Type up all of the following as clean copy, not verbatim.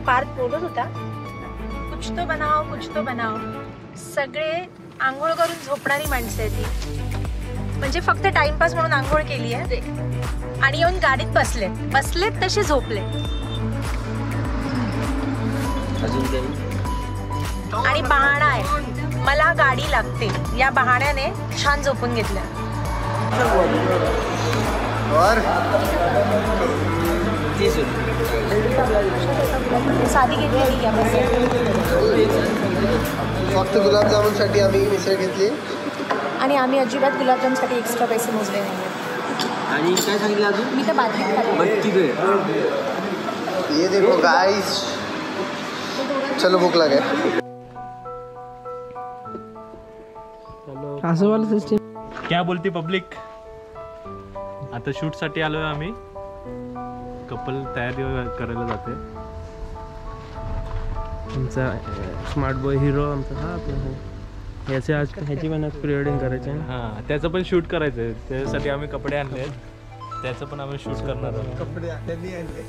पार्थ बोलत होता कुछ तो बनाव. सगळे आंघोळ करून झोपणारी माणसं आहेत ती. म्हणजे फक्त टाइमपास म्हणून आंघोळ केली आहे आणि येऊन गाडीत बसलेत तसे झोपले. आणि बहाणा आहे मला गाडी लागते या बहाण्याने छान झोपून घेतलं. साधी घेतली फक्त गुलाबजामुन साठी आम्ही मिसळ घेतली आणि आम्ही अजिबात गुलाबजामसाठी एक्स्ट्रा पैसे मोजले नाही. आणि काय सांगितलं अजून मी तर बातमी ये देखो गाइस चलो भूक लगे. असं वाला सिस्टम क्या बोलती पब्लिक. आता शूट साठी आलोय आम्ही. कपल तयारी करायला जाते. आमचा स्मार्ट बॉय हिरो आमचा हा आपला याचे आज ह्याची पण प्री वेडिंग करायची आहे. हां त्याचं पण शूट करायचं आहे. त्याच्यासाठी आम्ही कपडे आणले. त्याचं पण आम्ही शूट करणार आहोत. कपडे त्यांनी आणले.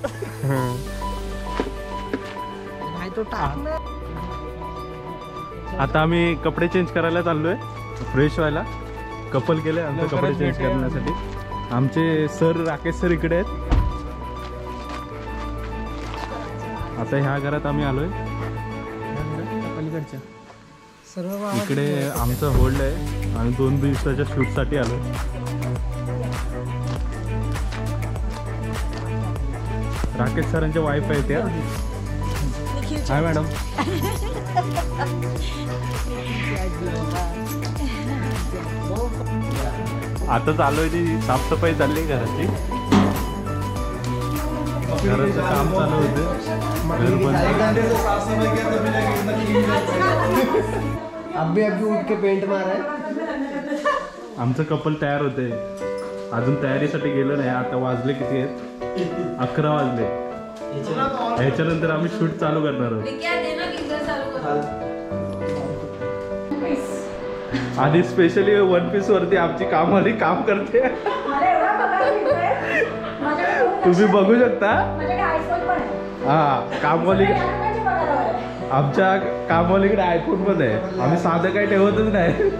आता आम्ही कपडे चेंज करायला चाललोय. फ्रेश व्हायला. कपल केले आमचे कपडे चेंज करण्यासाठी. आमचे सर राकेश सर इकडे आहेत. आता ह्या घरात आम्ही आलोय. पलीकडच्या इकडे आमचं होल्ड आहे. आम्ही 2 दिवसाच्या शूट साठी आलोय. राकेश सरांच्या वाईफ आहे त्या. हाय मॅडम. आता चालू आहे ती साफसफाई चालली घराची. घराचं काम चालू होतं. अभी उठ के पेंट मारा. आमचं कपल तयार होते. अजून तयारीसाठी गेलं नाही. आता वाजले किती आहेत 11 वाजले. ह्याच्यानंतर आम्ही शूट चालू करणार आहोत. आधी स्पेशली 1 पीस वरती आमची कामवाली काम करते. तुम्ही बघू शकता. हा कामवाली आमच्या कामवालीकडे आयफोन पण आहे. आम्ही साधं काही ठेवतच नाही.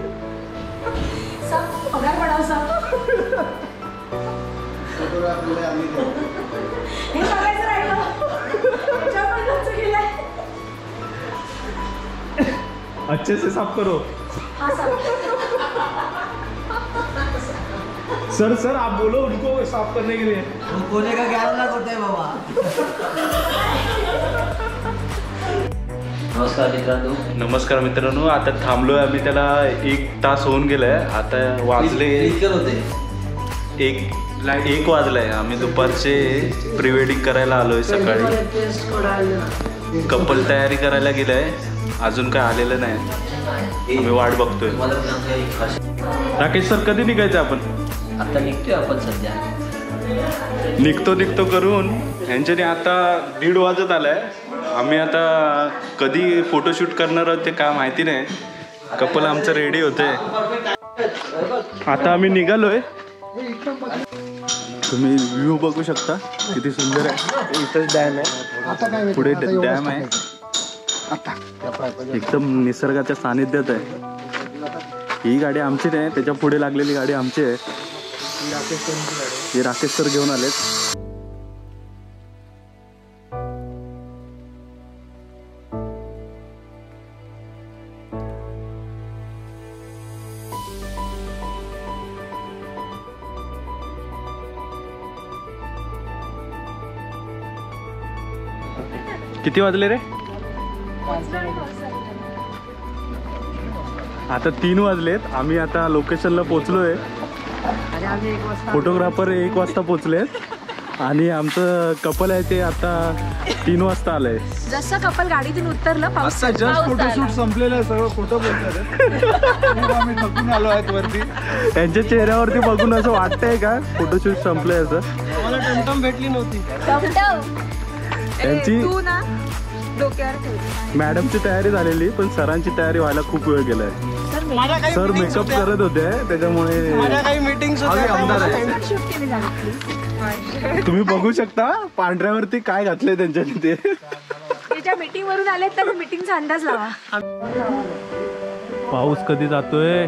अच्छे से साफ करो. सर आप बोलो उनको साफ करने के लिए. कोने का 11 लाख होता है बाबा. नमस्कार मित्रांनो. आता थांबलोय आम्ही. त्याला 1 तास होऊन गेलाय. आता वाजले 1 वाजलाय. आम्ही दुपारचे प्री वेडिंग करायला आलोय. सकाळी कपल तयारी करायला गेलाय. अजून काय आलेलं नाही. आम्ही वाट बघतोय. राकेश सर कधी निघायचं आपण. आता निघतोय आपण सध्या. निघतो करून यांच्याने आता 1:30 वाजत आलाय. आम्ही आता कधी फोटोशूट करणार आहोत ते काय माहिती नाही. कपल आमचं रेडी होते. आता आम्ही निघालोय. तुम्ही व्ह्यू बघू शकता किती सुंदर आहे. इथंच डॅम आहे. पुढे डॅम आहे. एकदम निसर्गाच्या सानिध्यात आहे. ही गाडी आमची नाही. त्याच्या पुढे लागलेली गाडी आमची आहे. हे राकेश सर घेऊन आलेत. किती वाजले रे. आता 3 वाजलेत. आम्ही आता लोकेशनला पोचलोय. फोटोग्राफर 1 वाजता पोचलेत आणि आमचं कपल आहे ते आता 3 वाजता आलंय. जसं कपल गाडीतून उतरलं पाऊस फोटोशूट संपलेलं आहे. सगळं खोटं बोलतात. आम्ही थकून आलो आहेत वरती. त्यांच्या चेहऱ्यावरती बघून असं वाटतंय का फोटोशूट संपलंय असं. मला टमटम भेटली नव्हती. त्यांची मॅडमची तयारी झालेली पण सरांची तयारी व्हायला खूप वेळ गेलाय. सर मेकअप करत होते त्याच्यामुळे तुम्ही बघू शकता पांढऱ्यावरती काय घातलंय त्यांच्या तिथे. ज्या मीटिंग वरून आले तर मीटिंगचा अंदाज लावा. पाऊस कधी जातोय.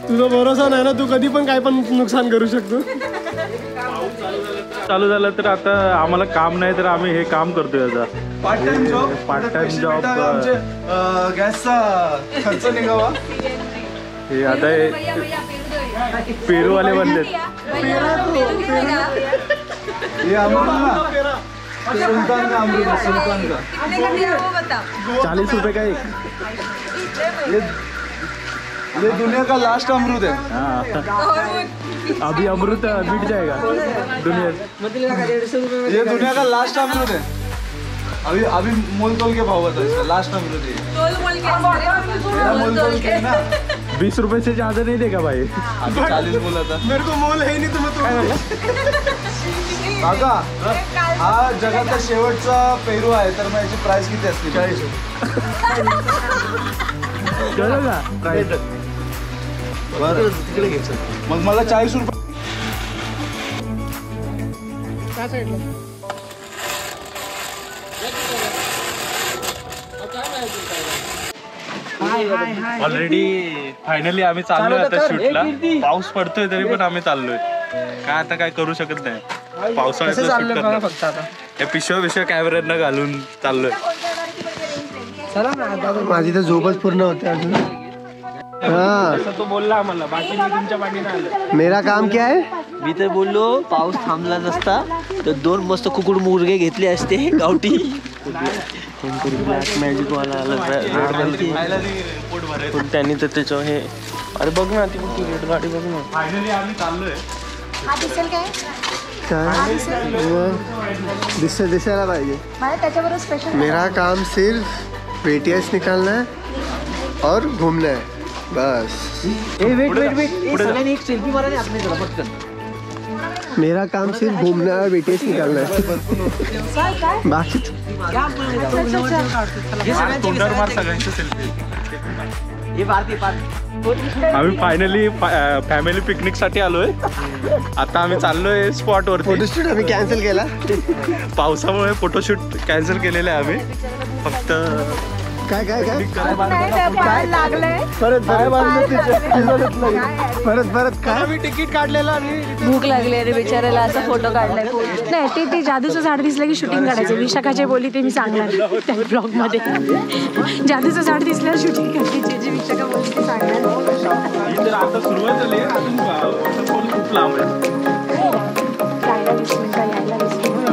तुझा भरोसा नाही ना, तू कधी पण काय पण नुकसान करू शकतो. चालू झालं तर आता आम्हाला काम नाही तर आम्ही हे काम करतोय आता पार्ट टाइम जॉब. गॅसचा खर्च निघावा. हे आता हे पेरूवाले बनलेत. हे आम्हाला सुलतान का अमृत है, सुलतान का 40 रुपये का एक. ये दुनिया का लास्ट अमृत है. अभी अमृत मिट जाएगा दुनिया. ये दुनिया का लास्ट अमृत है. अभी अभी मोल तोल के भाव बता इसका. लास्ट अमृत है. मेरा मोल तोल के ना 20 रुपये से ज्यादा नहीं देगा भाई. अभी 40 बोला था. मेरे को मोल है नहीं तुम्हें. काका हा जगातला शेवटचा पेरू आहे तर मग याची प्राइस किती असते? 40 कळलं का? बरं तिकडे घ्यायचं. मग मला 40 रुपये. ऑलरेडी फायनली आम्ही चाललोय आता शूटला. पाऊस पडतोय तरी पण आम्ही चाललोय. काय आता काय करू शकत नाही. पावसाळ्यात शूट करणार फक्त आता. या पिशव्या कॅमेऱ्यांना घालून चाललोय. माझी तर झोपच पूर्ण होते अजून. तो बोलला आम्हाला, बाकी मी तुमच्या पाठीने आलो. मेरा काम क्या है? मी तर बोललो पाऊस थांबला नसता तर 2 मस्त कुकुड मुर्गे घेतले असते गावठी. मॅजिक वाला पण त्यांनी तर त्याचं हे, अरे बघ ना ती कुठली रेड गाडी बघ ना. फायनली आम्ही चाललोय. हा दिसेल काय? दिसायला पाहिजे. मला त्याच्याबरोबर स्पेशल. मेरा काम सिर्फ पेटीएस निकालना है और घूमना है बस. सगळ्यांनी एक सेल्फी मारा आणि आपण जरा पटकन. मेरा काम सिर्फ घूमना है, बीटीएस निकालना है. बाकी तोंडावर मार सगळ्यांची सेल्फी. हे पार्क. आम्ही फायनली फॅमिली पिकनिक साठी आलोय. आता आम्ही चाललोय स्पॉट वरती. फोटोशूट आम्ही कॅन्सल केला. पावसामुळे फोटोशूट कॅन्सल केलेले आहे आम्ही. फक्त काय काय काय लागलंय. परत काय आम्ही तिकीट काढलेलं आणि भूक लागली अरे बिचारायला. असा फोटो काढलाय. नाही ते जादूचं झाड दिसलं की शूटिंग काढायचं. विशाखाचे बोली ते मी सांगणार त्या ब्लॉग मध्ये. जादूचं झाड दिसल्यावर शूटिंग करायची. जी विशाखा बोली ते सांगणार. आता सुरुवात झाली आहे. अजून खूप लांब आहे. यायला 20 मिनिटं, यायला 20 मिनिटं.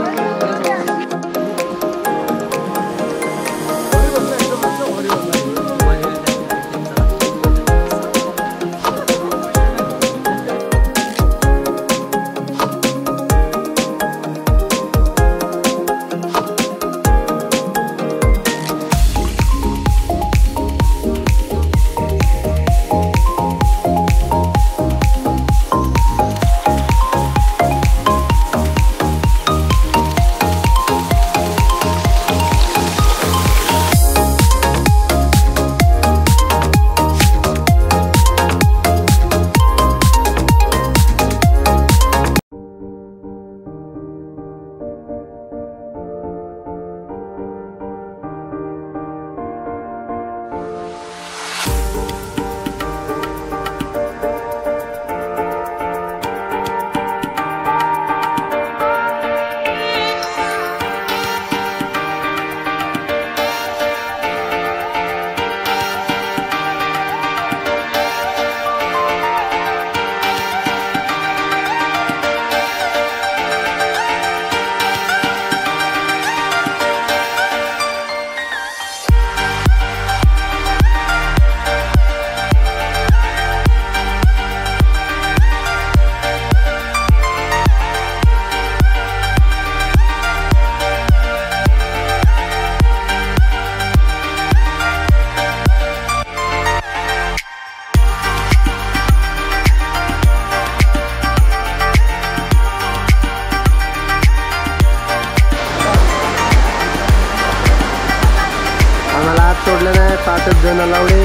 सोडलं नाही. 5 जण लावले.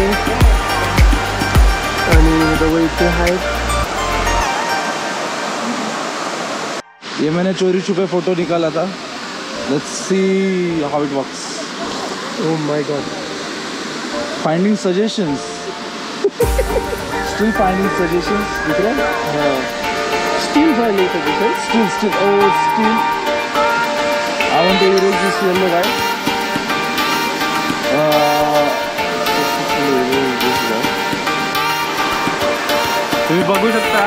जवळ इथे आहेत. ये मैंने चोरी छुपे फोटो निकाला था. Let's see how it works. Oh my God. Finding suggestions. Still finding suggestions. दिख रहा है? हाँ. Steel finding suggestion. Still. Oh, still. I want to erase this yellow guy. तुम्ही बघू शकता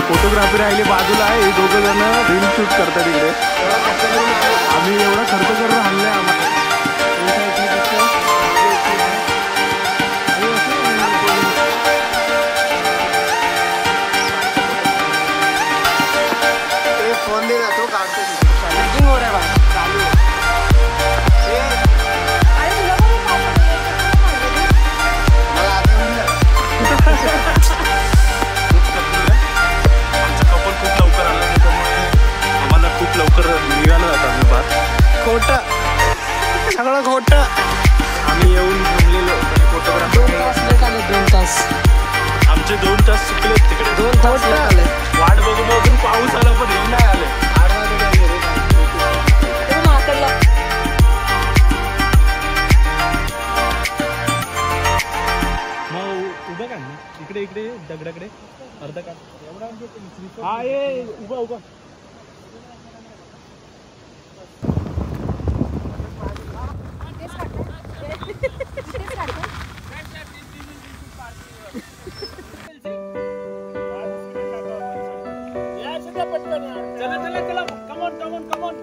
फोटोग्राफी राहिली बाजूला आहे. हे दोघं जण रील शूट करतात इकडे. आम्ही एवढा खर्च करून आणलाय आम्हाला. फोन दे तो काढतो. शूटिंग हो रहा है. खूप लवकर निघालो आता आम्ही बाहेर. खोटं सगळं खोटं. आम्ही येऊन थांबलेलो फोटोग्राफी. 2 तास आमचे 2 तास चुकलेत तिकडे. 2 तास आले. वाट बघून बघून पाऊस आला पण हे नाही आले. उभं का इकडे इकडे दगडाकडे अर्धा का. हा ये उभा उभा. चला कमॉन.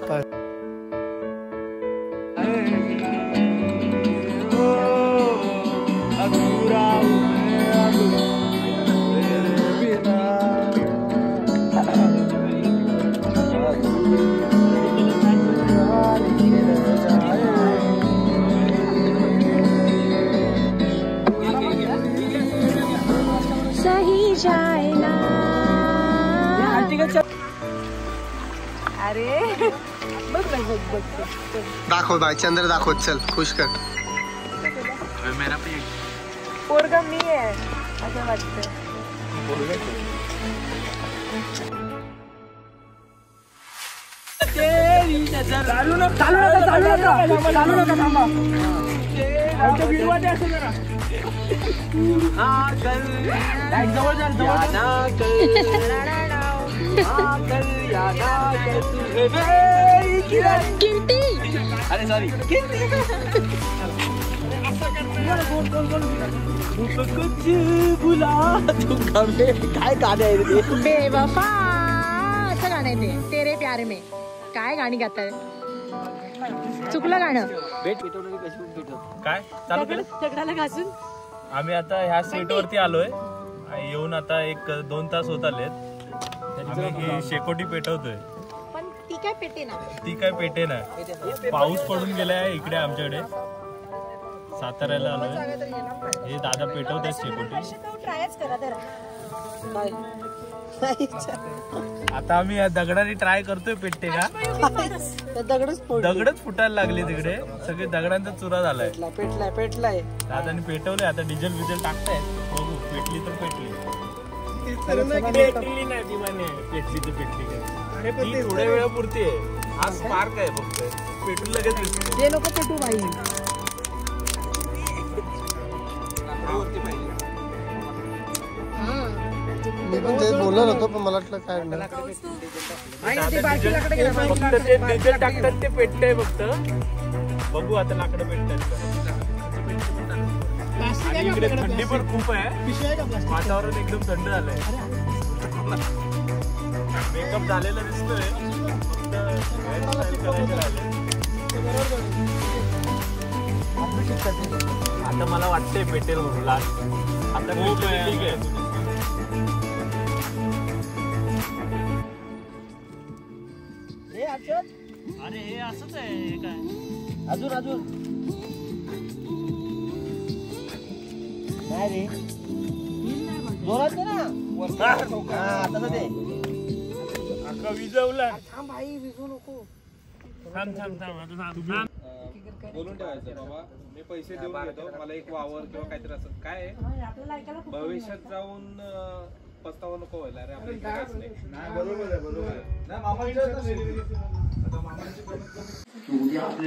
सही जाए ना. अरे बघ. दाखव भाई चंद्र दाखव. चल खुश कर. पोरगा मी आहे असं वाटतं. चालू नका थांबा. अरे सॉरी. काय गाणे आहे ते. बेवफा असं गाणं आहे ते. तेरे प्यार में काय गाणी गातात. चुकलं गाणं. भेट पेटवणारी कशी भेटत. काय चालू केलं. दगडाला घासून आम्ही आता ह्या सेट वरती आलोय. येऊन आता 1-2 तास होत आलेत. आम्ही ही शेकोटी पेटवतोय. पण ती काय पेटे ना. ती काय पेटे ना. पाऊस पडून गेलाय इकडे आमच्याकडे. साताऱ्याला आलोय. हे दादा पेटवतात शेकोटी. ट्रायच करा जरा. आता आम्ही या दगडाने ट्राय करतोय पेटते का. दगडच फुटायला लागले तिकडे. सगळे दगडांचा चुरा झालाय. पेटलाय. दादाने पेटवले. आता डिझेल विझेल टाकतायत. बघू पेटली तर पेटली. पेटली नाही ती म्हणे. पेटली तर पेटली काय. ती थोड्या वेळापुरती आहे. हा स्पार्क आहे फक्त. पेटून लगेच दिसते. ते नको पेटू बाई. मी पण तेच बोललो होतो पण मला वाटलं काय फक्त ते डिझेल टाकतात ते पेटतंय फक्त. बघू आता लाकडं पेटतात. आणि इकडे थंडी पण खूप आहे. वातावरण एकदम थंड झालंय. मेकअप झालेला दिसतोय. फक्त हेअरस्टाईल करायचं राहिलंय. आता मला वाटतंय पेटेल म्हणून लास्ट. आता ठीक आहे. अरे हे असंच आहे काय. अजून नाही रे. जोरात दे ना. तसं दे. अख्खा विजवला. थांब भाई विजू नको. थांब. बोलून ठेवायचं बाबा मी पैसे देऊन घेतो मला एक वावर किंवा काहीतरी असं काय आहे, भविष्यात जाऊन पस्तावा नको व्हायला. अरे आपल्याला काहीच नाही. बरोबर आहे बरोबर आहे.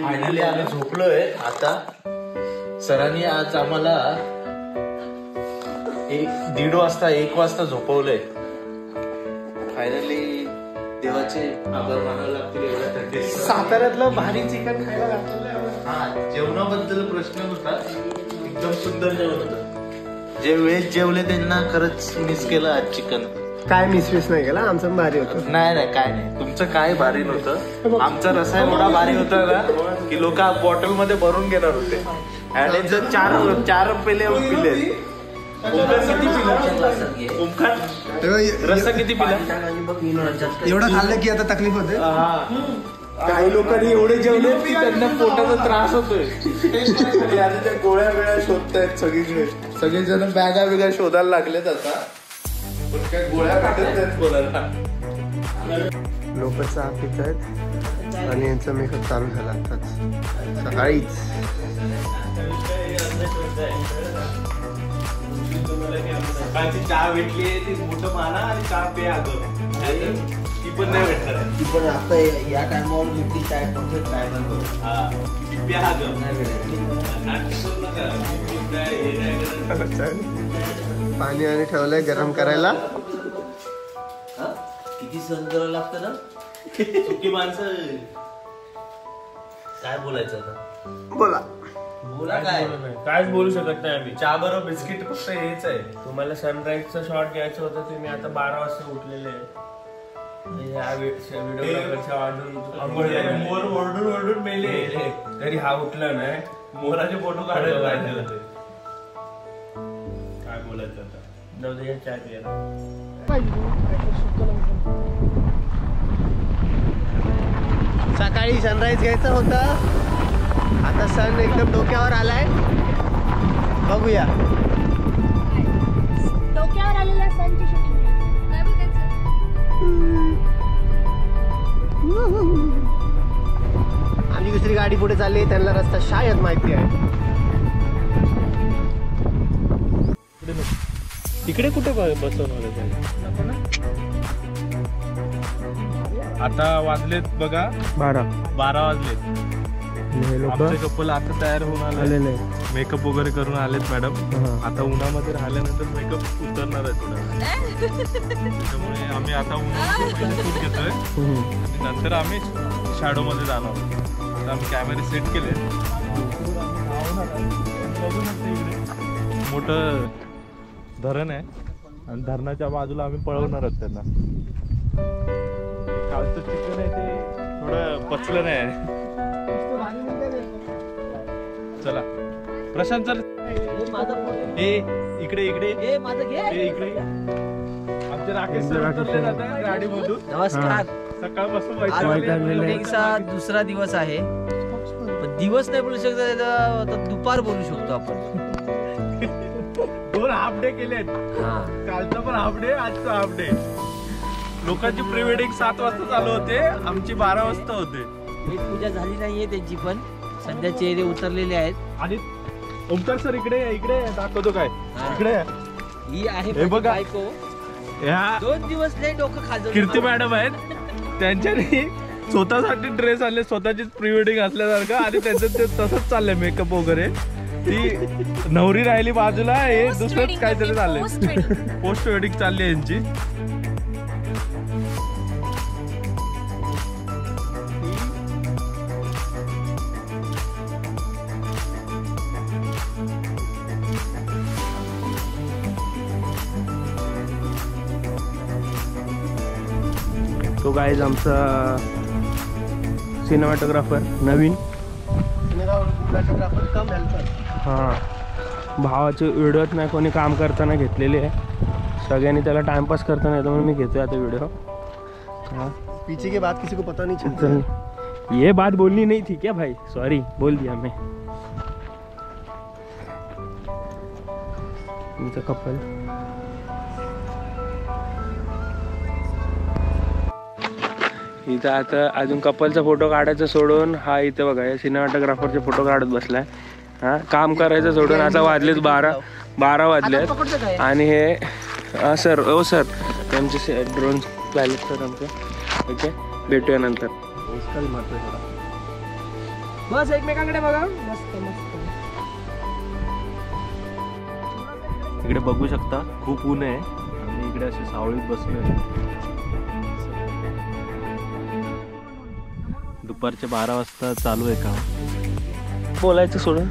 फायनली आम्ही झोपलोय आता. सरांनी आज आम्हाला 1-1:30 वाजता 1 वाजता झोपवलंय. फायनली देवाचे आभार मानावे लागतील. एवढ्या थंडीत साताऱ्यातलं भारी चिकन खायला घातलेलं. हा, जेवणाबद्दल प्रश्न होता. एकदम सुंदर जेवण होतं. जे वेळेत जेवले त्यांना खरंच मिस केलं आज चिकन. काय मिसमिस नाही केला, आमचं भारी होतं. नाही काय नाही, तुमचं काय भारी नव्हतं. आमचा रसा एवढा भारी होता ना की लोक बॉटल मध्ये भरून घेणार होते. आणि जर 4 पेले पिले. किती पिला ओमकार? रस्सा किती पिला? एवढं खाल्लं की आता तकलीफ होते. काही लोकांनी एवढे जेवले की त्यांना पोटाचा त्रास होतोय. आणि त्या गोळ्या वेळा शोधतायत सगळीकडे. सगळेजण बॅगा बिगा शोधायला लागलेत आता. पण काय गोळ्या काढत नाहीत कोणाला. लोक चहा पित आहेत आणि यांचा मेकअप चालू झाला आताच सकाळीच. सकाळची चहा भेटली ती मोठं माना आणि चहा पे अगं ती पण नाही भेटणार. ती पण आता या टायमावर भेटली चाय परफेक्ट काय पाणी आणि ठेवलंय गरम करायला. किती सहन करावं लागतं ना सुकी माणसं. काय बोलायचं आता? बोला कायच बोलू शकत नाही आम्ही. चहा बरोबर बिस्किट फक्त हेच आहे. तुम्हाला सनराईजचा शॉट घ्यायचं होतं ते मी आता 12 वाजता उठलेले आहे. मोर ओरडून मेले तरी हा उठला नाही. मोराचे फोटो काढायला पाहिजे होते. काय बोलायचं आता, जाऊ दे चहा प्यायला. सकाळी सनराईज घ्यायचा होता, आता सन एकदम डोक्यावर आलाय. बघूया डोक्यावर आलेल्या सनची शूटिंग काय बघायचं. आणि दुसरी गाडी पुढे चालली, त्यांना रस्ता शायद माहिती आहे. इकडे कुठे बसवणार? आता वाजलेत बघा 12 वाजलेत. आमचे कपल आता तयार होऊन आलेले, मेकअप वगैरे करून आलेत मॅडम. आता उन्हामध्ये राहिल्यानंतर मेकअप उतरणार आहे थोडा. त्यामुळे आम्ही आता उन्हामध्ये शूट घेतोय आणि नंतर आम्ही शॅडो मध्ये जाणार आहोत. आता आम्ही कॅमेरे सेट केले. मोठं धरण आहे आणि धरणाच्या बाजूला आम्ही पळवणार आहोत त्यांना. कालचं चिकन आहे ते थोडं पचलं नाही. चला प्रशांत चल. इकडे आमचे राकेश गाडी मधून. नमस्कार. सकाळपासून दुसरा दिवस आहे, पण दिवस नाही बोलू शकतो, दुपार बोलू शकतो आपण. 2 हाफ डे केलेत. कालचा पण हाफ डे, आजचा हाफ डे. लोकांची प्री वेडिंग 7 वाजता चालू होते, आमची 12 वाजता होते. पूजा झाली नाहीये त्यांची, पण सध्या चेहरे उतरलेले आहेत. आणि ओमकार सर इकडे दाखवतो काय. इकडे ही आहे हे बघा. बायको. ह्या 2 दिवस नाही डोकं खाजवलं. कीर्ती मॅडम आहेत, त्यांच्यानी स्वतःसाठी ड्रेस आणले, स्वतःचीच प्री वेडिंग असल्यासारखं. आणि त्यांचं ते तसंच चाललंय मेकअप वगैरे. ती नवरी राहिली बाजूला, हे दुसरंच काहीतरी चाललंय. पोस्ट वेडिंग चालली आहे यांची. तो गाईज आमचा सिनेमॅटोग्राफर नवीन. हां, भावाचे व्हिडिओच नाही कोणी काम करताना घेतलेले आहे. सगळ्यांनी त्याला टाइमपास करताना येतो म्हणून मी घेतोय आता व्हिडिओ. पीछे के बात किसी को पता नहीं चलता. ये बात बोलनी नहीं थी क्या भाई, सॉरी बोल दिया मैं. तुमचं कपल इथं आता अजून कपलचा फोटो काढायचा सोडून हा इथं बघा या सिनेमॅटोग्राफरचे फोटो काढत बसलाय. हा काम करायचं सोडून आता वाजलेत 12 वाजलेत आणि हे सर ओ सर आमचे ड्रोन पायलट सर आमचे. ओके भेटूया नंतर. बस एकमेकांकडे बघा. मस्त मस्त. इकडे बघू शकता खूप ऊन आहे आणि इकडे असे सावळीत बसलोय. दुपारचे 12 वाजता चालू आहे काम. बोलायचं सोडून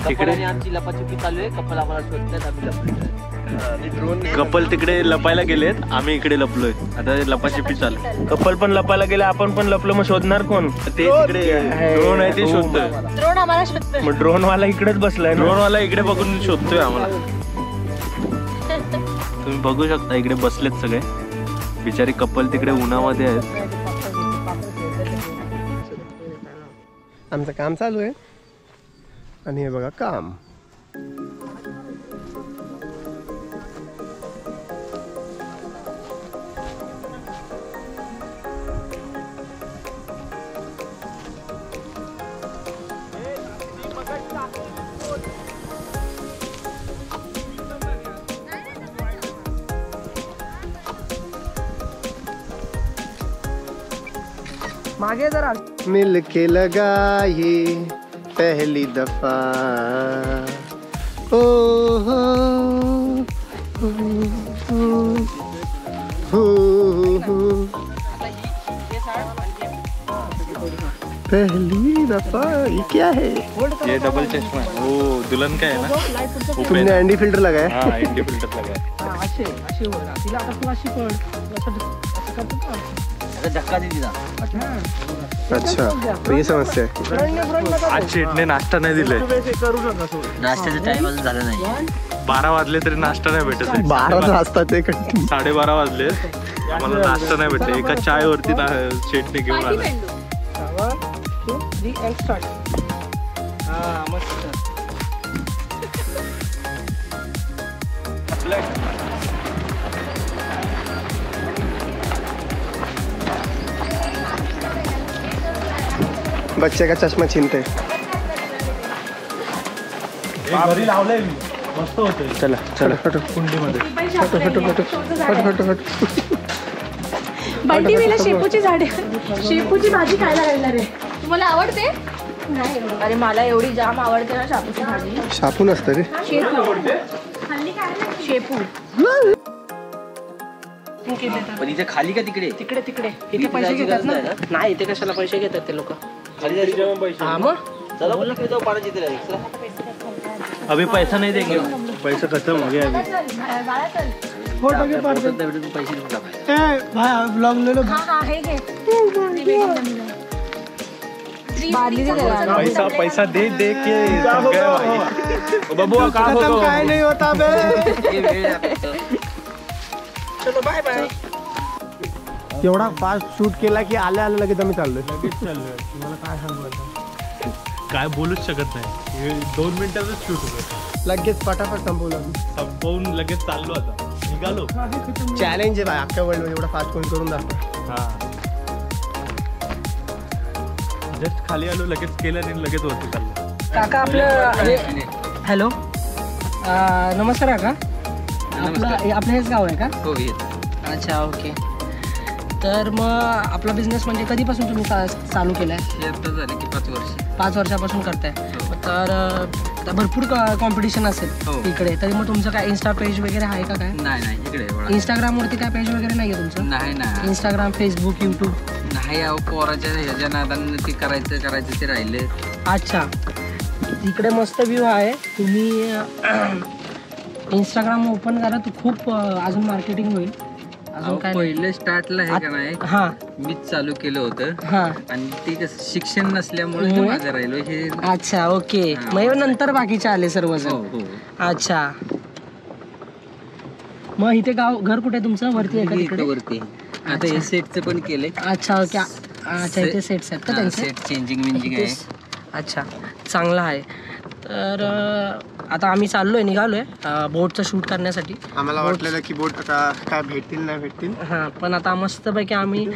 तिकडे आमची लपाछपी चालू आहे. कपल आम्हाला शोधतात, आम्ही लपलोय. कपल तिकडे लपायला गेलेत, आम्ही इकडे लपलोय. आता लपाछपी चालू. कपल पण लपायला गेले, आपण पण लपलो. मग शोधणार कोण? ते तिकडे ड्रोन आहे ते शोधतोय. ड्रोन आम्हाला शोधतोय. मग ड्रोन वाला इकडेच बसलाय. ड्रोन वाला इकडे बघून शोधतोय आम्हाला. तुम्ही बघू शकता इकडे बसलेत सगळे. बिचारी कपल तिकडे उन्हामध्ये आहेत. आमचं काम चालू आहे आणि हे बघा काम. मागे जरा मिल के लगाए पहली दफा ओ हो पहली दफा. ये क्या है? ये डबल चष्मा है. वो दुल्हन का है ना. तुमने एंडी फिल्टर लगाया? हाँ इंडी फिल्टर लगा है. धक्का दे दिला. अच्छा तो ये समस्या है. आज शेटने नाश्ता नाही दिले. नाश्त्याचा टाइम अजून झाला नाही. 12 वाजले तरी नाश्ता नाही भेटत आहे. 12 वाजता ते 12:30 वाजले आम्हाला नाश्ता नाही भेटत. एका चाय वरती शेटने घेऊन आला. बच्चे का चष्मा छीनते. घरी लावलंय मी. मस्त होते. चला चला हटो कुंडीमध्ये. हटो हटो हटो हटो हटो हटो. बंटी मला शेपूची झाडे, शेपूची भाजी खायला घालणार आहे. तुम्हाला आवडते? नाही अरे मला एवढी जाम आवडते ना शापूची भाजी. शापून असतं रे. शेपू. पण इथे खाली का तिकडे? तिकडे तिकडे इथे पैसे घेतात ना. नाही इथे कशाला पैसे घेतात ते लोक. खाली हा मग चला बोल ना जाऊ पाण्याची इथे अभी पैसा नहीं देंगे. पैसा खत्म हो गया अभी. पैसे देऊन टाकायचे. हा हे घे. बादली दे त्याला. पैसा दे दे के थक गए भाई. बबुआ काम होतो. काय नाही होता बे. चलो बाय बाय. एवढा फास्ट शूट केला की आले आले लगेच आम्ही चाललोय. काय बोलूच शकत नाही. 2 मिनिटातच शूट होतं. लगेच फटाफट संपवलं. संपवून लगेच चाललो आता. निघालो. चॅलेंज आहे बाय अख्ख्या वर्ल्ड मध्ये एवढा फास्ट कोण करून दाखव. हा जस्ट खाली आलो लगेच केलं आणि लगेच वरती चाललो. काका आपलं हॅलो नमस्कार काका. आपलं हेच गाव आहे का? हो अच्छा ओके. तर मग आपला बिझनेस म्हणजे कधीपासून तुम्ही चालू केलाय? झाले की 5 वर्ष. 5 वर्षापासून करताय. तर भरपूर कॉम्पिटिशन असेल इकडे. तरी मग तुमचं काय इन्स्टा पेज वगैरे आहे का? काय नाही इकडे इंस्टाग्रामवरती काय पेज वगैरे नाही आहे तुमचं? नाही इंस्टाग्राम फेसबुक यूट्यूब नाही. पोराच्या ह्याच्या नादानं ते करायचं ते राहिले. अच्छा इकडे मस्त व्ह्यू आहे. तुम्ही इंस्टाग्राम ओपन करा तर खूप अजून मार्केटिंग होईल. अजून काय पहिले स्टार्टला हे का नाही हां मीच चालू केलं होतं. हां आणि ते कसं शिक्षण नसल्यामुळे माझं राहिलो हे. अच्छा ओके. मग नंतर बाकीचे आले सर्वजण. हो. अच्छा मग इथे घर कुठे तुमचं? वरती आहे का तिकडे? वरती. आता हे सेटचं पण केलंय. अच्छा ओके. अच्छा इथे सेट्स आहेत का त्यांचे? सेट चेंजिंग आहे. अच्छा चांगला आहे. तर आता आम्ही चाललोय, निघालोय बोटचं शूट करण्यासाठी. आम्हाला वाटलेलं की बोट आता काय भेटतील नाही भेटतील. हा, पण आता मस्तपैकी आम्ही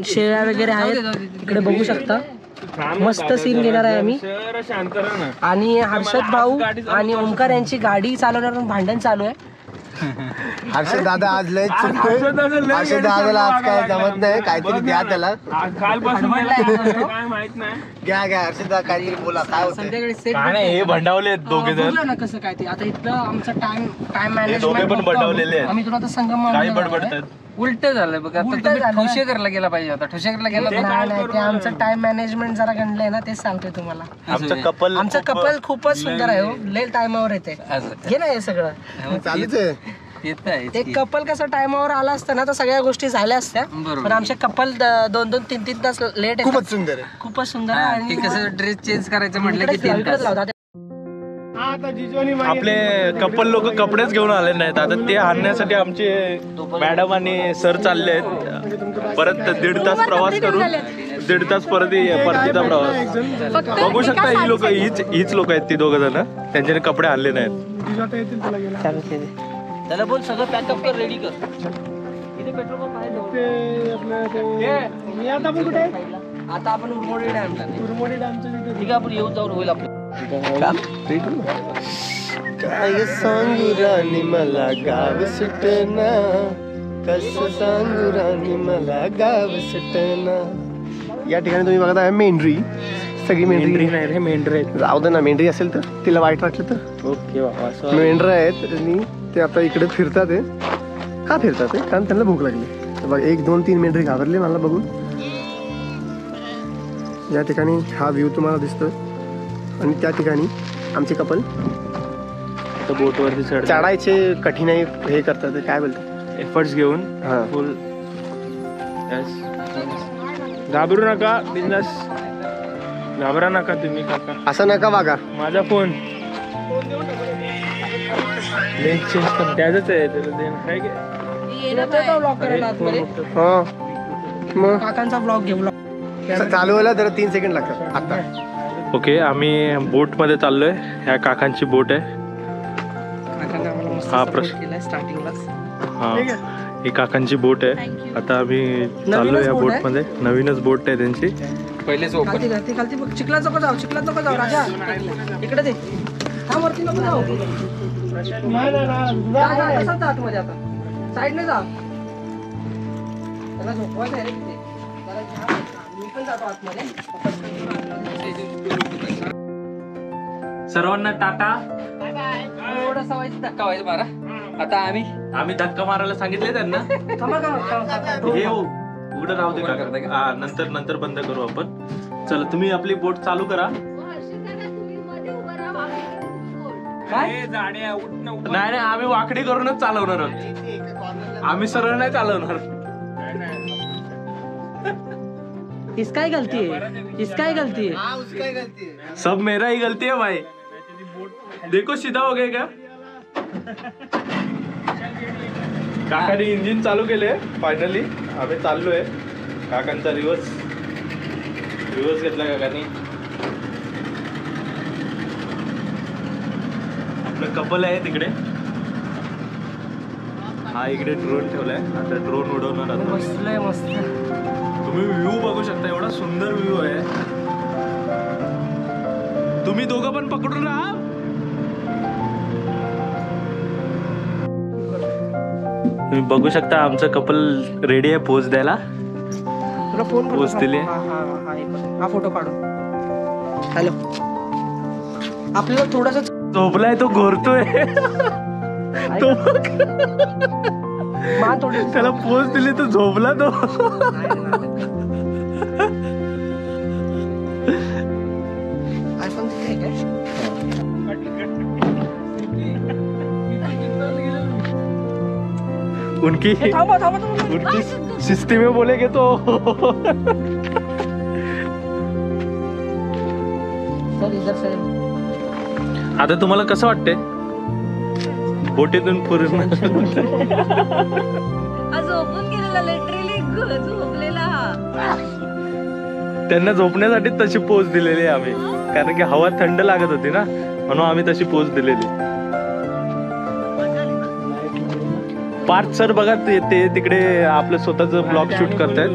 शेळ्या वगैरे आहेत इकडे बघू शकता. मस्त सीन घेणार आहे आम्ही. आणि हर्षद भाऊ आणि ओमकार यांची गाडी चालवण्यावरून भांडण चालू आहे. हर्षद दादा आज लय चुकतोय. हर्षद दादाला आज काय जमत नाही, काहीतरी द्या त्याला. घ्या घ्या हर्षद दादा काहीतरी बोला, काय होतं काय नाही, हे भंडावले दोघे जण. ना कसं काय ते आता इथलं आमचं टाइम दोघे पण भंडावलेले आहेत. आम्ही तुला आता संगम काही बडबडतात. उलट झालं बघ. आता तुम्ही ठोसेकरला गेला पाहिजे होता. ठोसेकरला गेला नाही, ते आमचं टाइम मॅनेजमेंट जरा गणलंय ना, तेच सांगतोय तुम्हाला. आमचं कपल खूपच सुंदर आहे हो. लय टायमावर येते. घे ना हे सगळं चालूच आहे. ते कपल कसं टायमावर आला असतं ना तर सगळ्या गोष्टी झाल्या असत्या. पण आमचे कपल 2-2, 3-3 तास लेट आहे. खूपच सुंदर आहे. खूपच सुंदर आहे. आणि कसं ड्रेस चेंज करायचं म्हटलं की इकडेच लावतात. आपले कपल लोक कपडेच घेऊन आले नाहीत. आता ते आणण्यासाठी आमचे मॅडम आणि सर चालले आहेत. परत 1.5 तास प्रवास करून 1.5 तास परतीचा प्रवास. बघू शकता ही लोक हीच लोक आहेत, ती 2 जण. त्यांच्याने कपडे आणले नाहीत. त्याला बोल सगळं पॅकअप कर, रेडी कर. इथे पेट्रोल पंप आहे. आता आपण उरमोडी डॅमला. ठीक आहे, आपण येऊन जाऊन होईल आपलं. काय सांगू राणी मला गाव सुटना, कसं सांगू राणी मला गाव सुटना. या ठिकाणी तुम्ही बघत आहे मेंढरी. सगळी मेंढरी नाही रे, मेंढर आहेत. जाऊ दे ना, मेंढरी असेल तर तिला वाईट वाटलं तर. ओके बाबा, मेंढर आहेत आणि ते आता इकडे फिरतात. का फिरतात? कारण त्यांना भूक लागली. बघ 1, 2, 3 मेंढरी घाबरले मला बघून. या ठिकाणी हा व्ह्यू तुम्हाला दिसतो. आणि त्या ठिकाणी आमचे कपल बोटवरती चढायचे कठीणाई हे करतात, काय बोलतात, एफर्ट्स घेऊन. फुल घाबरू नका, बिंदास घाबरा नका तुम्ही काका. असं नका वागा. माझा फोन लेन्स चेंज कर, त्याच आहे काकांचा ब्लॉग घेऊ. चालू व्हायला जरा 3 सेकंड लागतात आता. ओके, आम्ही बोट मध्ये चाललोय. ह्या काकांची बोट आहे. हा प्रश्न हा, ही काकांची बोट आहे. आता आम्ही चाललोय या बोट मध्ये. नवीनच बोट आहे त्यांची. पहिलेच खालती बघ. चिखला चौक जाऊ, चिखला चौक जाऊ. राजा इकडे दे. हा, वरती नको जाऊ. तसाच जा आतमध्ये. आता साईडने जा. त्याला झोपवायचं आहे रे तिथे. मी पण जातो आतमध्ये. सर्वांना टाटा. थोडासा व्हायचं धक्का व्हायचं मारा. आता आम्ही धक्का मारायला सांगितले त्यांना. हे उघडं राहू दे का? नंतर बंद करू आपण. चला, तुम्ही आपली बोट चालू करा. नाही, आम्ही वाकडी करूनच चालवणार आहोत. आम्ही सरळ नाही चालवणार. इसका ही गलती है, इसका ही गलती है. सब मेरा ही गलती है भाई. देखो सीधा हो गया क्या? काकाने इंजिन चालू केले फायनली. आम्ही चाललोय. काकांचा रिवर्स घेतला काकांनी. आपलं कपल आहे तिकडे. हा इकडे ड्रोन ठेवलाय. आता ड्रोन उडवणार. मस्त मस्त. तुम्ही व्ह्यू बघू शकता, एवढा सुंदर व्ह्यू आहे. तुम्ही दोघं पण पकडून राहा. तुम्ही बघू शकता आमचं कपल रेडी आहे पोज द्यायला. तुला फोन पोज दिली. हा फोटो काढू. हॅलो, आपल्याला थोडासा झोपलाय तो, घोरतोय तो. त्याला पोज दिली तो झोपला तो. उनकी सिस्टम में बोलेगे तो. आता तुम्हाला कसं वाटतंय बोटीतून पूर्ण? झोपून गेलेला, लिटरली झोपलेला. त्यांना झोपण्यासाठी तशी पोज दिलेली आहे आम्ही, कारण की हवा थंड लागत होती ना, म्हणून आम्ही तशी पोज दिलेली. पार्थ सर बघा ते तिकडे आपलं स्वतःच ब्लॉग शूट करतायत,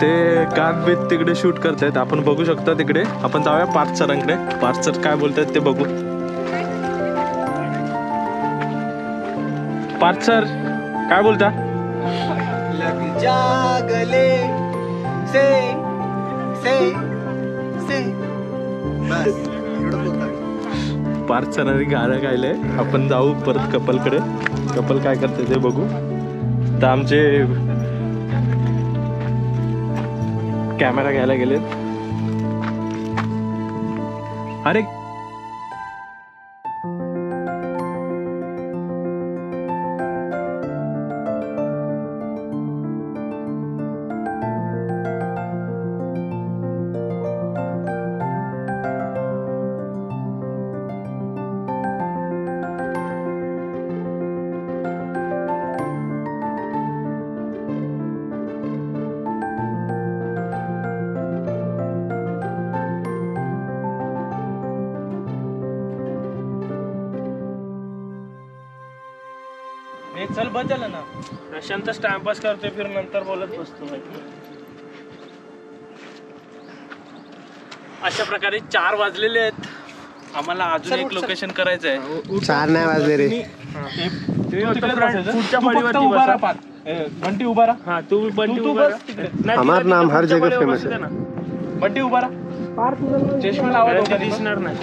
ते गात बीत तिकडे शूट करतायत. आपण बघू शकता तिकडे. आपण जाऊया पार्थ सरांकडे. पार्थ सर काय बोलतायत ते बघू. पार्थ सर काय बोलता? जागले से पार्थ सरांनी गाणं गायलंय. आपण जाऊ परत कपलकडे. कपल काय करते ते बघू. तर आमचे कॅमेरा घ्यायला गेलेत. अरे चल बदल ना. प्रशांतच टाइमपास करतोय, फिर नंतर बोलत बसतो. अशा प्रकारे 4 वाजलेले आहेत. आम्हाला अजून एक लोकेशन करायचं आहे. 4 नाही वाजले रे. पुढच्या फळीवरती उभा राहा. बंटी उभा राहा. हा तू बंटी उभा राहा. हमारा नाम हर जगह फेमस है. बंटी उभा राहा. चष्मा लावा, दिसणार नाही.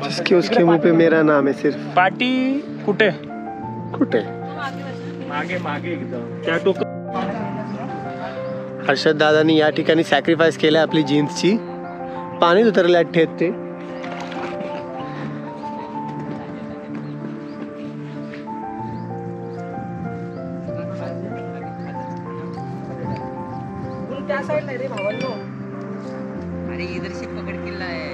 जिसके उसके मुंह पे मेरा नाम है सिर्फ. पाटी कुठे कुठे मागे मागे एकदम त्या टोक. हर्षद दादानी या ठिकाणी सॅक्रिफाईस केलं आपली जीन्सची. पाणी उतरल्या ठेत ते. त्या साईडला रे भावांनो. अरे इधर से पकड़ किल्ला है.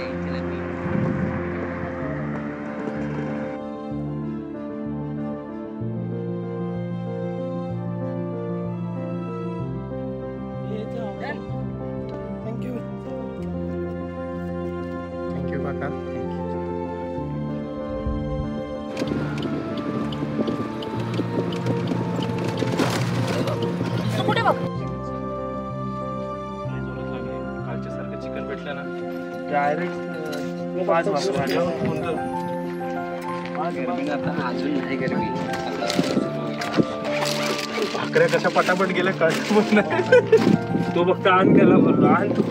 थँक्यू काका. कुठे बघ. कालच्या सारखं चिकन भेटलं ना डायरेक्ट 5 वाजता. अजून नाही गरमी. भाकऱ्या कशा पटापट गेल्या कळत पण नाही. तो फक्त आण त्याला बोललो आण तू.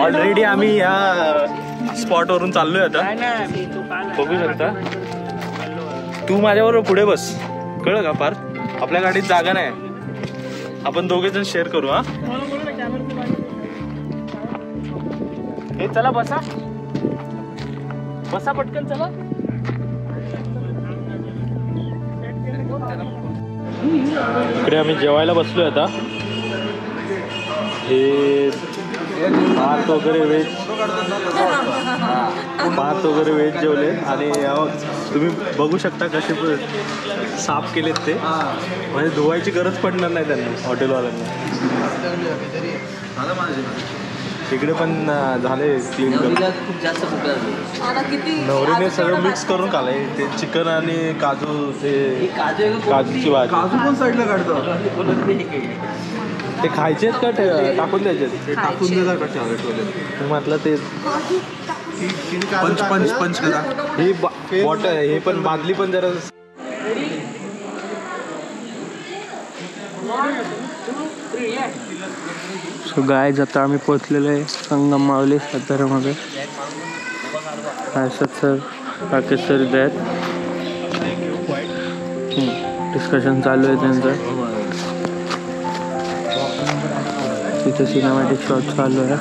ऑलरेडी आम्ही या स्पॉट वरून चाललोय आता. बघू शकता. तू माझ्याबरोबर पुढे बस. कळलं का पार. आपल्या गाडीत जागा नाही. आपण दोघे जण शेअर करू. हा हे चला बसा बसा पटकन चला. इकडे आम्ही जेवायला बसलोय आता. हे भात वगैरे व्हेज जेवले. आणि तुम्ही बघू शकता कसे साफ केलेत ते. म्हणजे धुवायची गरज पडणार नाही त्यांना हॉटेलवाल्यांना. इकडे पण झाले क्लीन करून. खूप जास्त भूक लागली. नवरीने सगळं मिक्स करून खाल्लंय. ते चिकन आणि काजू. ते काजूची भाजी. काजू पण साईडला काढतो. ते खायचेच का टाकून द्यायचे? टाकून देतात का ठेवले. म्हटलं ते पंच पंच पंच करा. ही बॉटल हे पण बादली पण जरा. सो गाय आता आम्ही पोहोचलेलो आहे संगम माऊली सातारामध्ये. हर्षद सर राकेश सर इथे आहेत. डिस्कशन चालू आहे त्यांचं. तिथे सिनेमॅटिक शॉट चालू आहे.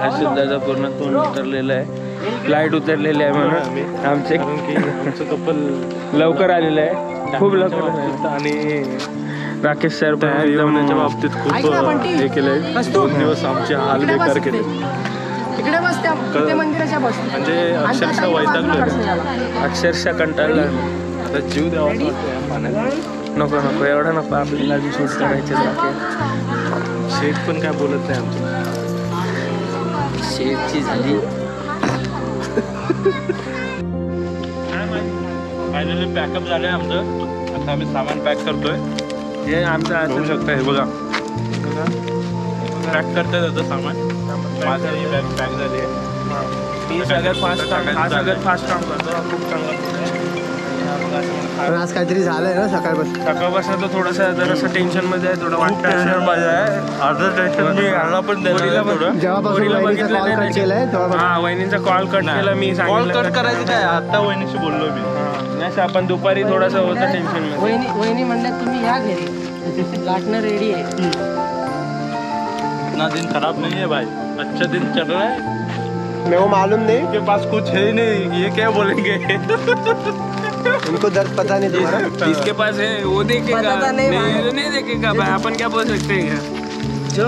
हर्षदाचा पूर्ण तोंड उतरलेलं आहे. फ्लाईट उतरलेली आहे म्हणून आमचे आमचं कपल लवकर आलेलं आहे. खूप लवकर. आणि राकेश सर जेवणाच्या बाबतीत खूप हे केलंय. 2 दिवस आमचे हाल बेकार केले. इकडे बस त्या मंदिराच्या बस म्हणजे अक्षरशः वैतागलोय, अक्षरशः कंटाळला. आता जीव द्यावा असं वाटतंय पाण्यात. नको नको एवढं नको, आपल्याला अजून शूट करायचे. शेठ पण काय बोलत नाही आमचं. शेटची झाली. फायनली पॅकअप झालंय आमचं. आता आम्ही सामान पॅक करतोय. हे आमचं होऊ शकतं हे बघा, पॅक करताय आता सामान. माझं ही बॅग पॅक झाली आहे. मी सगळ्यात फास्ट काम करतो. खूप चांगला. आज काहीतरी झालंय ना सकाळपासून तर थोडंसं जरासं टेन्शन मध्ये आहे, थोडं वाटतं. अर्धं टेन्शन मी ह्याला पण वहिनीचा कॉल कट केला. मी कॉल कट करायचं काय, आता वहिनीशी बोललो मी. नाही आपण दुपारी थोडंसं होतं टेन्शन मध्ये. वहिनी म्हणल्या तुम्ही या घरी, गाठणं रेडी आहे. इतना दिन खराब नहीं है भाई, अच्छा दिन चल रहा है. मेरे को मालूम नहीं, के पास कुछ है ही नहीं, ये क्या बोलेंगे. उनको दर्द पता नहीं तुम्हारा. जिसके पास है वो देखेगा, नहीं देखेगा भाई. अपन क्या बोल सकते हैं. जो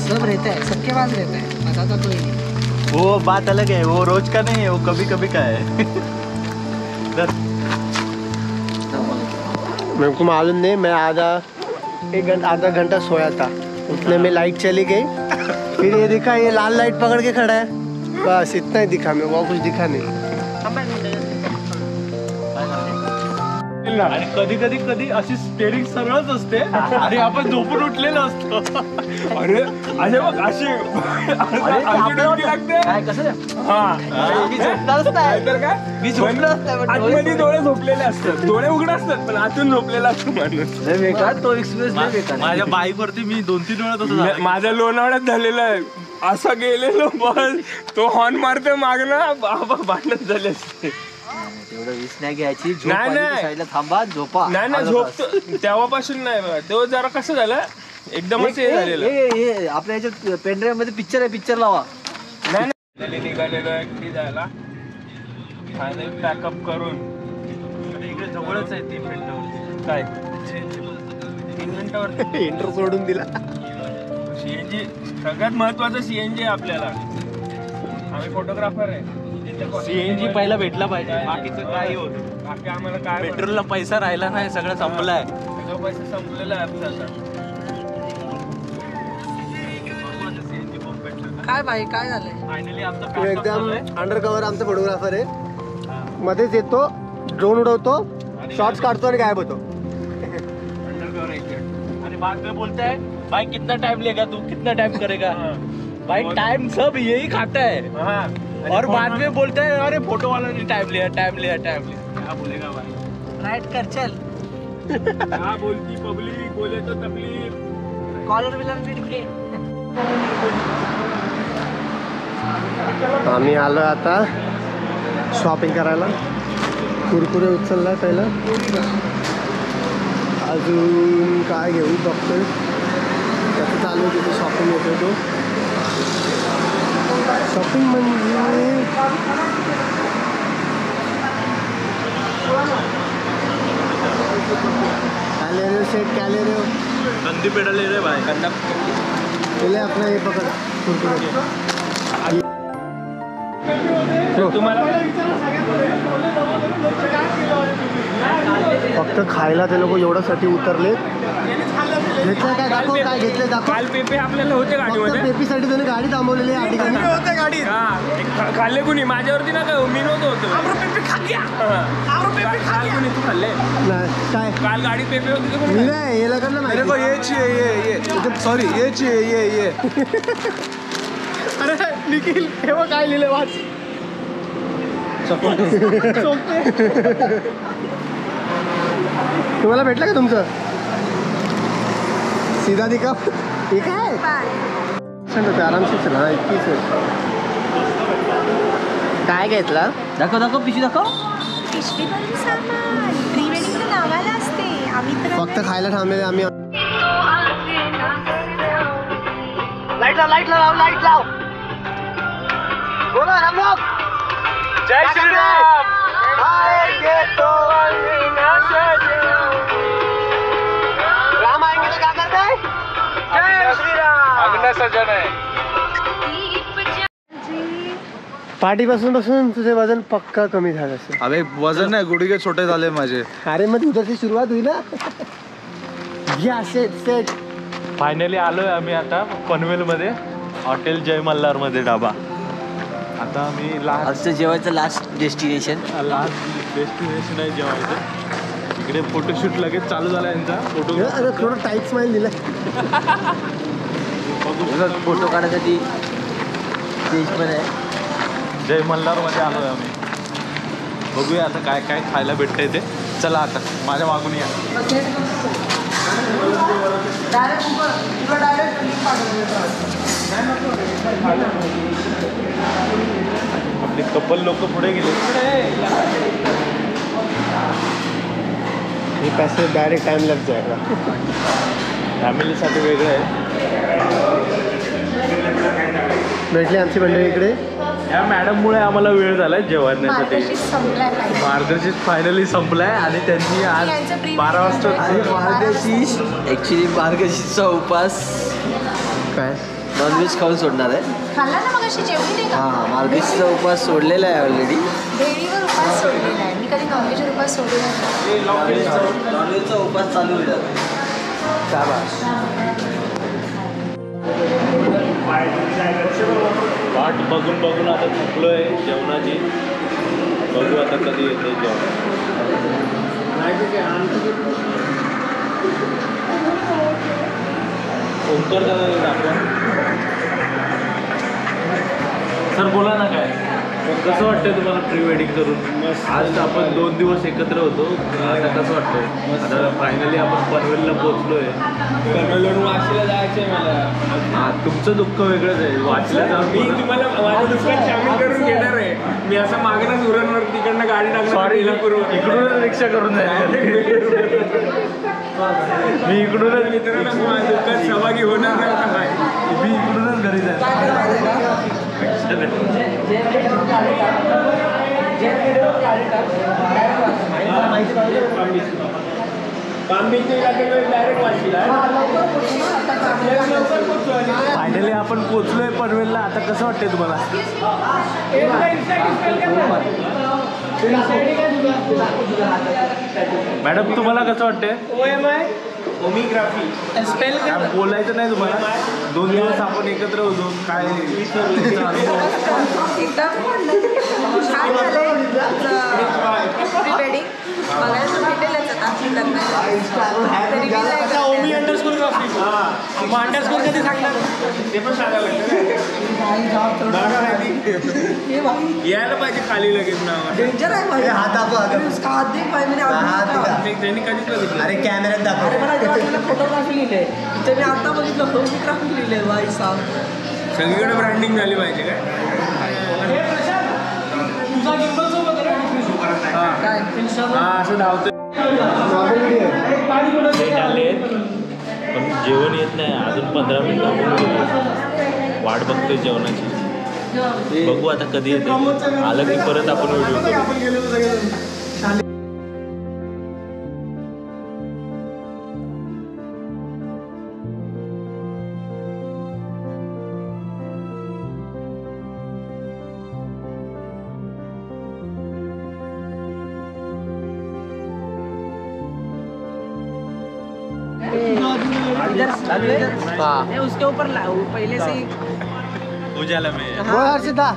सब रहता है, सबके पास रहता है, बताता कोई नहीं. वो बात अलग है, वो रोज का नहीं है, वो कभी कभी का है. मेरे को मालूम नहीं, मैं आधा घंटा सोया था. उतने में लाइट चली गई. फिर ये दिखा, ये लाल लाइट पकड़ के खड़ा है. बस इतना ही दिखा, मेरे को कुछ दिखा नहीं. आणि कधी कधी कधी अशी स्टेरिंग सरळच असते आणि आपण झोपून उठलेलो असतो. अरे असे बघ अशी लागते. आतमध्ये डोळे झोपलेले असतात, डोळे उघडे असतात पण आतून झोपलेला असतो माणूस. तो एक्सपिरियन्स माझ्या बाईक वरती मी 2-3 वेळा तसं माझ्या लोणावळ्यात झालेलं आहे. असं गेलेलो बस, तो हॉर्न मारतोय मागणं, बाबा भांडण झाले असते. तेवढं वीस नाही घ्यायची. नाही साईडला थांबा, झोपा. नाही झोपतो तेव्हापासून नाही बघा. तेव्हा जरा कसं झालं, एकदमच हे झालेलं. आपल्या याच्यात पेनड्राईव्ह मध्ये पिक्चर आहे, पिक्चर लावा. नाही निघालेलो आहे जायला. फायनल पॅकअप करून इकडे जवळच आहे 3 मिनिटावर. काय 3 मिनिटावर इंटर सोडून दिला. सीएनजी सगळ्यात महत्वाचं सीएनजी आपल्याला. आम्ही फोटोग्राफर आहे. सीएनजी पहिला भेटला पाहिजे, बाकीचं काही होत. बाकी आम्हाला काय पेट्रोलला पैसा राहिला नाही, सगळं संपलाय. सगळं पैसा संपलेला आहे आपल्याला. काय भाई काय झालंय. फायनली तो आमचं एकदम अंडरकव्हर आमचा फोटोग्राफर आहे. मध्येच येतो, ड्रोन उडवतो, शॉट्स काढतो आणि गायब होतो. आणि बाद में बोलता है भाई कितना टाइम लेगा, तू कितना टाइम करेगा. भाई टाइम सब यही खाता है. और बाद में बोलता है अरे फोटो वाला ने टाइम लिया. क्या बोलेगा भाई. राइट कर चल. क्या बोलती पब्लिक, बोले तो तकलीफ. कॉलर बिलर फिट घे. आम्ही आलो आता शॉपिंग करायला. कुरकुरे उचललाय पहिला, अजून काय घेऊ बघतोय. त्याचं चालू आहे तिथे शॉपिंग येतो. तो शॉपिंग म्हणजे काय ले रहे हो सेट, क्या ले रहे हो. कंदी पेड़ा ले रहे भाई. पहले अपना हे पकड कुरकुरे. तुम्हाला फक्त खायला ते लोक एवढ्यासाठी उतरले. घेतलं काय दाखव, काय घेतलं दाखव. काल पेपे आपल्याला होते गाडीमध्ये. पेपीसाठी त्याने गाडी थांबवलेली आहे ठिकाणी. होते गाडी. खाल्ले कुणी माझ्यावरती ना, मी नव्हतो होतो. काल कुणी तू खाल्ले. नाही काय काल गाडी पेपे होती तर मी नाही, हे लोकांना माहिती. सॉरी ये. अरे निखिल हे बघ काय लिहिलं वाच. तुम्हाला भेटलं का तुमचं सीधा दिखा. हे काय सांगतो आरामशीर चला. इतकीच काय घेतलं. दाखव पिशवी दाखव. पिशवीवरील सामान प्री वेडिंगला लावायला असते. आम्ही तर फक्त खायला थांबलेले आम्ही. लाईट लाव. बोला रामराम. जय श्रीराम. प्यारा सजन है. पाठीपासून बसून तुझे वजन पक्का कमी झालं असेल. अबे वजन नाही, गुडघे छोटे झाले माझे. अरे मग उद्याची सुरुवात होईल ना. घ्या सेट. फायनली आलोय आम्ही आता पनवेलमध्ये हॉटेल जय मल्हार मध्ये डाबा. आता आम्ही आजचं जेवायचं लास्ट डेस्टिनेशन आहे जेवायचं. इकडे फोटोशूट लगेच चालू झाला यांचा. थोडं टाईट स्माइल दिलं. फोटो काढण्यासाठी स्टेज पण आहे. जय मल्हार मध्ये आलोय आम्ही. बघूया आता काय काय खायला भेटतंय ते. चला आता माझ्या मागून या. आपले कपल लोक पुढे गेले. हे पैसे डायरेक्ट टाइम लग जाएगा. फॅमिलीसाठी वेगळं आहे. भेटली आमची मंडळी इकडे. या मॅडममुळे आम्हाला वेळ झालाय जेवण्यासाठी. मार्गशीर्ष फायनली संपलाय आणि त्यांनी आज 12 वाजता मार्गशीर्ष ऍक्च्युली मार्गशीर्षचा उपास काय नॉनव्हेज खाऊन सोडणार आहे. खाल्ला ना मग अशी जेवली नाही का? हां, मार्गशीर्षचा उपास सोडलेला आहे ऑलरेडी. देवीवर उपास सोडलेला आहे. मी कधी नॉनव्हेजवर उपास सोडलेला नाही. नॉनव्हेजचा उपास चालू होईल. वाट बघून बघून आता थकलोय जेवणाची. बघू आता कधी येते जेवण. ओंकार दादा सर बोला ना काय कसं वाटतंय तुम्हाला प्री वेडिंग करून? आज आपण 2 दिवस एकत्र होतो. आता कसं वाटतंय? आता फायनली आपण पनवेलला पोहोचलोय. पनवेलवरून वाशीला जायचंय मला. हा, तुमचं दुःख वेगळंच आहे. वाचल्या जाऊन मी तुम्हाला माझ्या दुःखात सामील करून घेणार आहे. मी असं मागणं उरणवर तिकडनं गाडी टाकणार. सॉरी इकडूनच रिक्षा करून जाईल. मी इकडूनच मित्रांनो माझ्या दुःखात सहभागी होणार नाही. मी इकडूनच घरी जाईल. फायनली आपण पोहोचलोय पनवेलला. आता कसं वाटतंय तुम्हाला? मॅडम तुम्हाला कसं वाटतंय? काय बोलायचं नाही तुम्हाला? 2 दिवस आपण एकत्र होतो. काय छान झालंय प्री वेडिंग. बघायला भेटेलच आता लग्नाला. तरी कधी सांगणार ते पण सांगायला यायला पाहिजे खाली लगेच ना. त्यांनी कधीच बघितलं. अरे कॅमेऱ्यात दाखव. फोटोग्राफी लिहिलंय तिथे. मी आता बघितलं फोटोग्राफी लिहिलंय. बाई साहेब सगळीकडे ब्रँडिंग झाली पाहिजे काय. असं धावतोय. पण जेवण येत नाही अजून. 15 मिनिटं वाट बघतोय जेवणाची. बघू आता कधी येते. आलं की परत आपण व्हिडिओ करू. उसके ऊपर पहले से ही उजाला में हर्षिता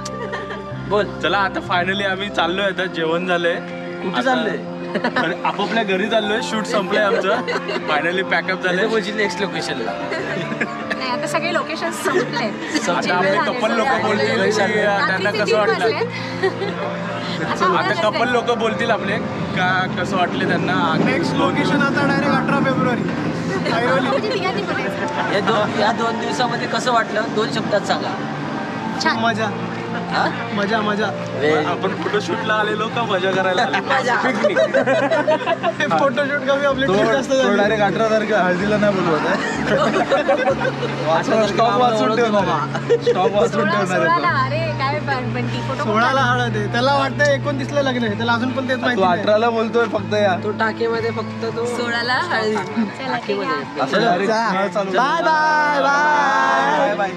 बोल. चला आता फायनली आम्ही चाललोय. आता जेवण झालंय. कुठे चाललंय? आपापल्या घरी चाललोय. शूट संपलंय आमचं. फायनली पॅकअप झालंय. बोलशील नेक्स्ट लोकेशनला. नाही आता सगळे लोकेशन संपले. आता आपले कपल लोक बोलतील त्यांना कसं वाटलं. आता कपल लोक बोलतील आपले का कसं वाटले त्यांना. नेक्स्ट लोकेशन आता डायरेक्ट 18 फेब्रुवारी. या 2 दिवसामध्ये कसं वाटलं? 2 शब्दात सांगा. मजा मजा मजा. आपण फोटोशूटला आलेलो का मजा करायला आलेलो? पिकनिक. फोटोशूट कमी आपले डायरेक्ट 18 तारखेला हळदीला नाही बोलवत. स्टॉप वाचून ठेवणार. अरे काय बंटी फोटो 16ला हळद आहे, त्याला वाटतं 29ला लग्न आहे, त्याला अजून पण तेच माहिती नाही. 18ला बोलतोय फक्त या तो टाकेमध्ये फक्त तो 16ला हळदी. चला ठीक आहे. असं direct चालू. Bye bye bye bye.